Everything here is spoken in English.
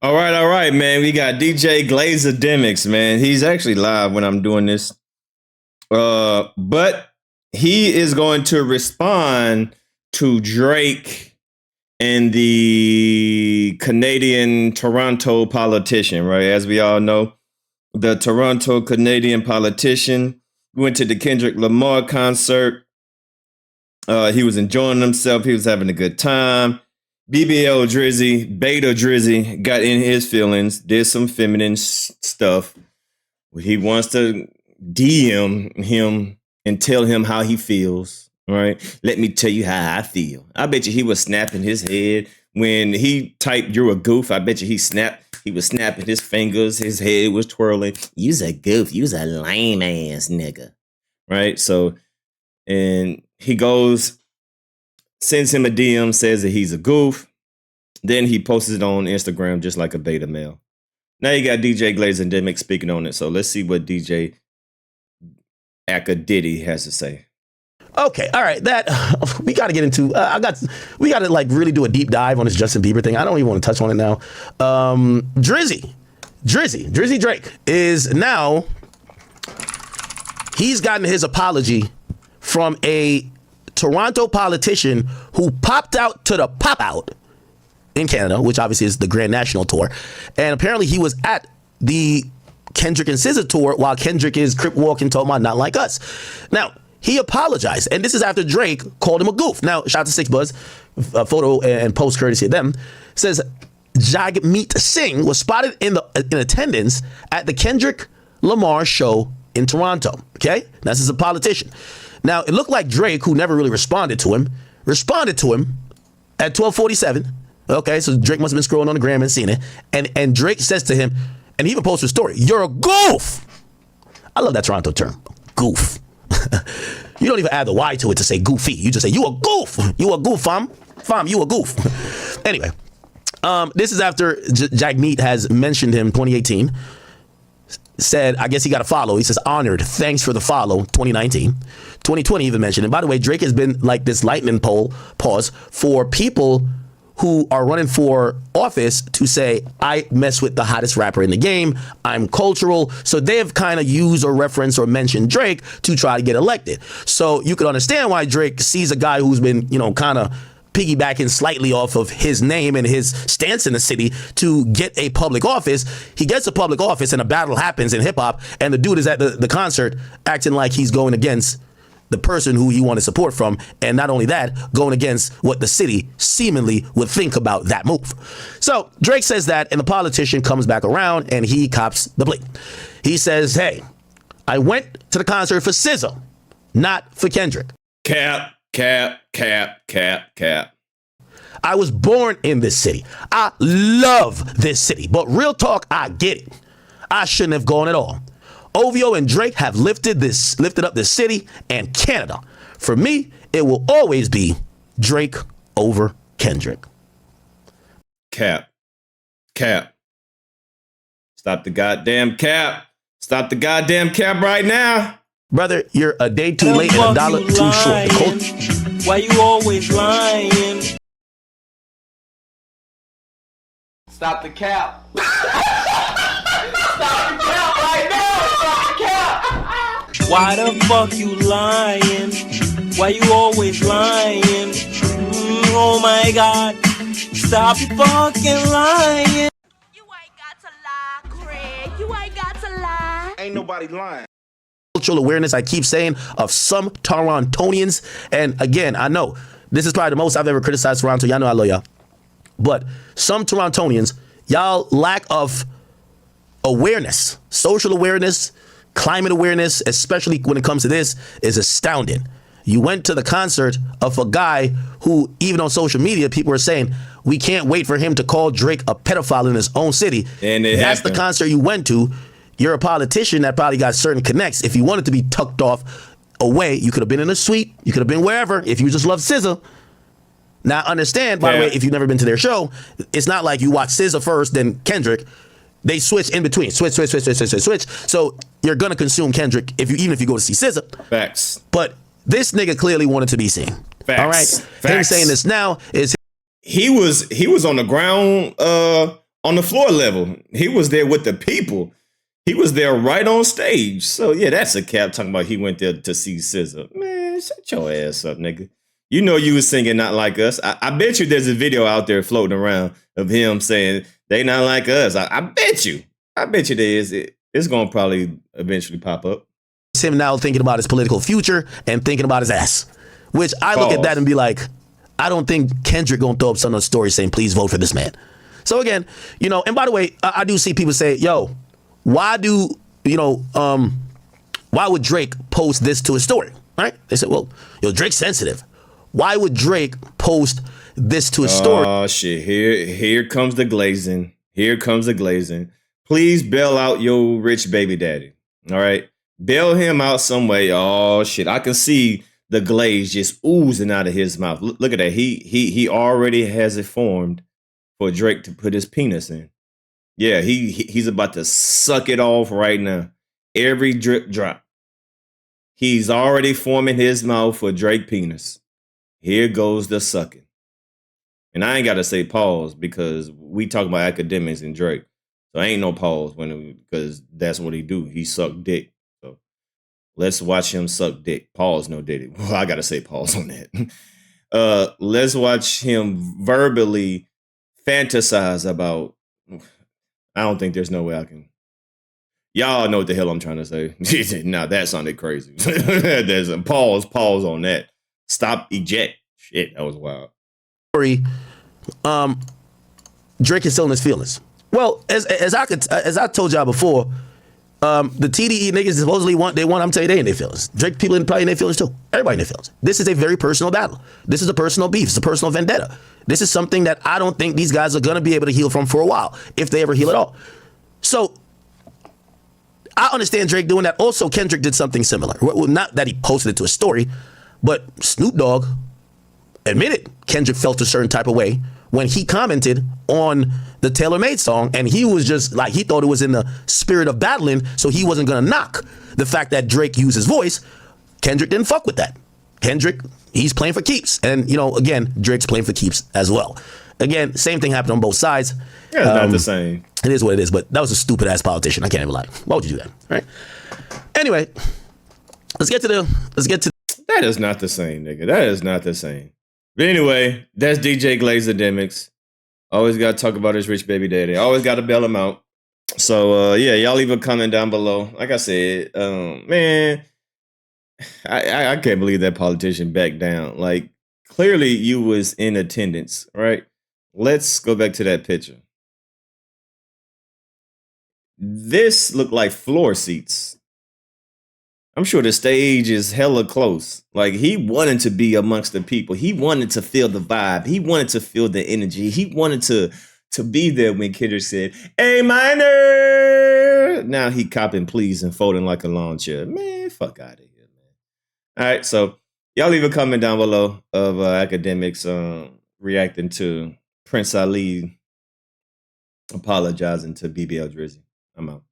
All right, man. We got DJ Akademiks, man. He's actually live when I'm doing this. But he is going to respond to Drake and the Canadian Toronto politician, right? As we all know, the Toronto Canadian politician went to the Kendrick Lamar concert. He was enjoying himself. He was having a good time. BBL Drizzy, Beta Drizzy got in his feelings, did some feminine stuff. He wants to DM him and tell him how he feels, right? Let me tell you how I feel. I bet you he was snapping his head when he typed "you're a goof." I bet you he was snapping his fingers, his head was twirling. You's a goof, you's a lame ass nigga, right? So, and he goes, sends him a DM, says that he's a goof. Then he posts it on Instagram just like a beta male. Now you got DJ Akademiks speaking on it. So let's see what DJ Akadiddy has to say. Okay, all right. That we got to get into. We got to like really do a deep dive on this Justin Bieber thing. I don't even want to touch on it now. Drizzy Drake is now. He's gotten his apology from a Toronto politician who popped out to the pop out in Canada, which obviously is the Grand National Tour. And apparently he was at the Kendrick and SZA tour while Kendrick is crip walking, talking about not like us. Now, he apologized. And this is after Drake called him a goof. Now, shout out to Six Buzz, a photo and post courtesy of them, says Jagmeet Singh was spotted in attendance at the Kendrick Lamar show in Toronto. Okay? Now, this is a politician. Now, it looked like Drake, who never really responded to him at 12:47. Okay, so Drake must have been scrolling on the gram and seen it. And Drake says to him, and he even posted a story, "You're a goof." I love that Toronto term, goof. You don't even add the Y to it to say goofy. You just say, you a goof. You a goof, fam. Fam, you a goof. Anyway, this is after Jagmeet has mentioned him in 2018. Said, I guess he got a follow. He says, honored. Thanks for the follow. 2019. 2020 even mentioned it. By the way, Drake has been like this lightning pause for people who are running for office to say, I mess with the hottest rapper in the game. I'm cultural. So they've kind of used or referenced or mentioned Drake to try to get elected. So you can understand why Drake sees a guy who's been, kind of piggybacking slightly off of his name and his stance in the city to get a public office. He gets a public office and a battle happens in hip hop. And the dude is at the concert acting like he's going against the person who he wanted support from, and not only that, going against what the city seemingly would think about that move. So Drake says that, and the politician comes back around, and he cops the plea. He says, hey, I went to the concert for SZA, not for Kendrick. Cap. I was born in this city. I love this city, but real talk, I get it. I shouldn't have gone at all. OVO and Drake have lifted up this city and Canada. For me, it will always be Drake over Kendrick. Cap. Stop the goddamn cap. Stop the goddamn cap right now. Brother, you're a day too late and a dollar too short. Why you always lying? Stop the cap. Stop the cap right now. Stop the cap. Why the fuck you lying? Why you always lying? Oh my God. Stop fucking lying. You ain't got to lie, Craig. You ain't got to lie. Ain't nobody lying. Cultural awareness, I keep saying, of some Torontonians. And again, I know this is probably the most I've ever criticized Toronto. Y'all know I love y'all. But some Torontonians, y'all lack of awareness, social awareness, climate awareness, especially when it comes to this, is astounding. You went to the concert of a guy who, even on social media, people are saying, we can't wait for him to call Drake a pedophile in his own city. And that's the concert you went to. You're a politician that probably got certain connects. If you wanted to be tucked off away, you could have been in a suite. You could have been wherever if you just love SZA. Now, understand, by the way, if you've never been to their show, it's not like you watch SZA first, then Kendrick. They switch in between. Switch. So you're going to consume Kendrick even if you go to see SZA. Facts. But this nigga clearly wanted to be seen. Facts. All right? Facts. Him saying this now is... He was on the ground on the floor level. He was there with the people. He was there right on stage. So yeah, that's a cap talking about he went there to see SZA. Man, shut your ass up, nigga. You know you was singing Not Like Us. I bet you there's a video out there floating around of him saying they not like us. I bet you. I bet you there is. It's gonna probably eventually pop up. It's him now thinking about his political future and thinking about his ass. Which I look at that and be like, I don't think Kendrick gonna throw up some story saying, please vote for this man. So again, you know, and by the way, I do see people say, yo, why would Drake post this to his story? Right? They said, well, yo, Drake's sensitive. Why would Drake post this to his story? Oh shit! Here comes the glazing. Here comes the glazing. Please bail out your rich baby daddy. All right, bail him out some way. Oh shit! I can see the glaze just oozing out of his mouth. Look at that. He already has it formed for Drake to put his penis in. Yeah, he's about to suck it off right now. Every drip drop. He's already forming his mouth for Drake penis. Here goes the sucking. And I ain't got to say pause because we talk about Akademiks and Drake. So ain't no pause because that's what he do. He suck dick. So let's watch him suck dick. Pause, no diddy. Well, I got to say pause on that. Let's watch him verbally fantasize about. I don't think there's no way I can. Y'all know what the hell I'm trying to say. Now that sounded crazy. There's a pause on that. Stop, eject. Shit, that was wild. Drake is still in his feelings. Well, as I told y'all before, the TDE niggas supposedly want. I'm telling you, they in their feelings. Drake people probably in their feelings too. Everybody in their feelings. This is a very personal battle. This is a personal beef. It's a personal vendetta. This is something that I don't think these guys are gonna be able to heal from for a while, if they ever heal at all. So I understand Drake doing that. Also, Kendrick did something similar. Well, not that he posted it to a story, but Snoop Dogg admitted Kendrick felt a certain type of way when he commented on the Taylor Made song, and he was just like, he thought it was in the spirit of battling, so he wasn't gonna knock the fact that Drake used his voice. Kendrick didn't fuck with that. Kendrick, he's playing for keeps. And, you know, again, Drake's playing for keeps as well. Again, same thing happened on both sides. Yeah, it's not the same. It is what it is, but that was a stupid ass politician. I can't even lie. Why would you do that? Right? Anyway, let's get to That is not the same, nigga. That is not the same. But anyway, that's DJ Glazademics. Always got to talk about his rich baby daddy. Always got to bail him out. So, yeah, y'all leave a comment down below. Like I said, man, I can't believe that politician backed down. Like, clearly you was in attendance, right? Let's go back to that picture. This looked like floor seats. I'm sure the stage is hella close. Like, he wanted to be amongst the people. He wanted to feel the vibe. He wanted to feel the energy. He wanted to be there when Kendrick said, "A minor." Now he copping please and folding like a lawn chair. Man, fuck out of here, man. All right, so y'all leave a comment down below of Akademiks reacting to Prince Ali apologizing to BBL Drizzy. I'm out.